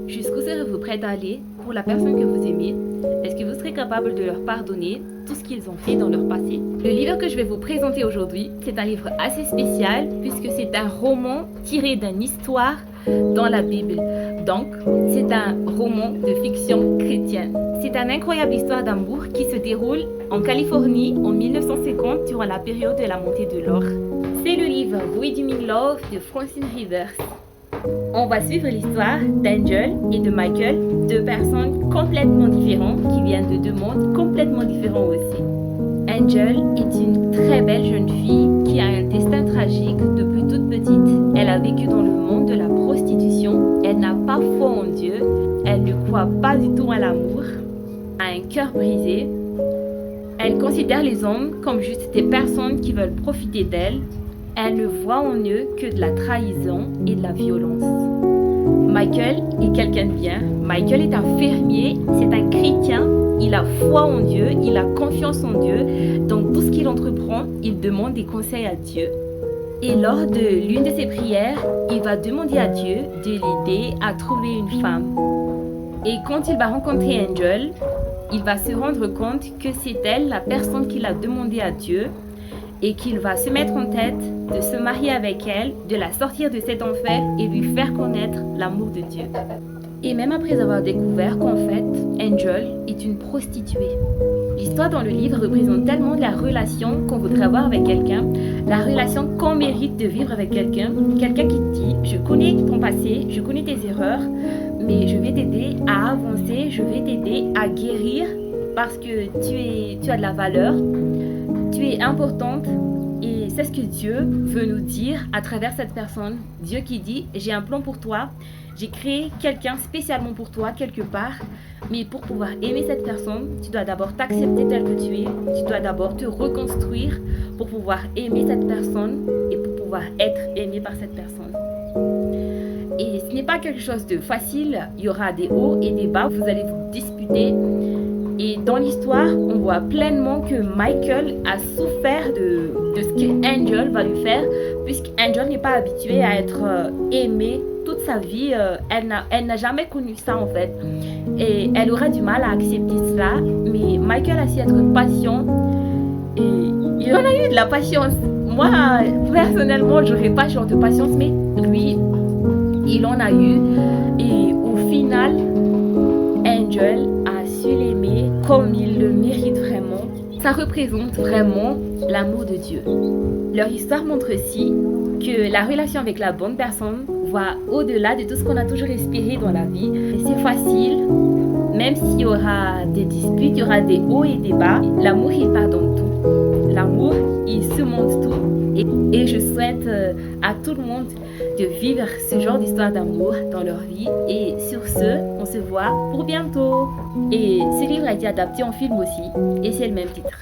Jusqu'où serez-vous prêt à aller pour la personne que vous aimez? Est-ce que vous serez capable de leur pardonner tout ce qu'ils ont fait dans leur passé? Le livre que je vais vous présenter aujourd'hui, c'est un livre assez spécial puisque c'est un roman tiré d'une histoire dans la Bible. Donc, c'est un roman de fiction chrétienne. C'est une incroyable histoire d'amour qui se déroule en Californie en 1950 durant la période de la montée de l'or. C'est le livre Redeeming Love de Francine Rivers. On va suivre l'histoire d'Angel et de Michael, deux personnes complètement différentes qui viennent de deux mondes complètement différents aussi. Angel est une très belle jeune fille qui a un destin tragique depuis toute petite. Elle a vécu dans le monde de la prostitution, elle n'a pas foi en Dieu, elle ne croit pas du tout à l'amour, a un cœur brisé. Elle considère les hommes comme juste des personnes qui veulent profiter d'elle. Elle ne voit en eux que de la trahison et de la violence. Michael est quelqu'un de bien. Michael est un fermier, c'est un chrétien. Il a foi en Dieu, il a confiance en Dieu. Donc tout ce qu'il entreprend, il demande des conseils à Dieu. Et lors de l'une de ses prières, il va demander à Dieu de l'aider à trouver une femme. Et quand il va rencontrer Angel, il va se rendre compte que c'est elle la personne qu'il a demandé à Dieu et qu'il va se mettre en tête de se marier avec elle, de la sortir de cet enfer et lui faire connaître l'amour de Dieu. Et même après avoir découvert qu'en fait, Angel est une prostituée. L'histoire dans le livre représente tellement la relation qu'on voudrait avoir avec quelqu'un, la relation qu'on mérite de vivre avec quelqu'un, quelqu'un qui te dit « je connais ton passé, je connais tes erreurs, mais je vais t'aider à avancer, je vais t'aider à guérir parce que tu as de la valeur, tu es importante ». Et c'est ce que Dieu veut nous dire à travers cette personne. Dieu qui dit, j'ai un plan pour toi, j'ai créé quelqu'un spécialement pour toi quelque part, mais pour pouvoir aimer cette personne, tu dois d'abord t'accepter tel que tu es, tu dois d'abord te reconstruire pour pouvoir aimer cette personne et pour pouvoir être aimé par cette personne. Et ce n'est pas quelque chose de facile, il y aura des hauts et des bas, vous allez vous disputer. Et dans l'histoire, on voit pleinement que Michael a souffert de ce que Angel va lui faire, puisqu'Angel n'est pas habituée à être aimée toute sa vie. Elle n'a jamais connu ça en fait. Et elle aura du mal à accepter cela. Mais Michael a su être patient. Et il en a eu de la patience. Moi, personnellement, je n'aurais pas ce genre de patience, mais lui, il en a eu. Et au final, Angel a su l'aimer comme il le mérite vraiment. Ça représente vraiment l'amour de Dieu. Leur histoire montre aussi que la relation avec la bonne personne va au-delà de tout ce qu'on a toujours espéré dans la vie. Et c'est facile, même s'il y aura des disputes, il y aura des hauts et des bas. L'amour, il pardonne tout. L'amour, il surmonte tout. Et je souhaite à tout le monde de vivre ce genre d'histoire d'amour dans leur vie. Et sur ce, on se voit pour bientôt. Et ce livre a été adapté en film aussi. Et c'est le même titre.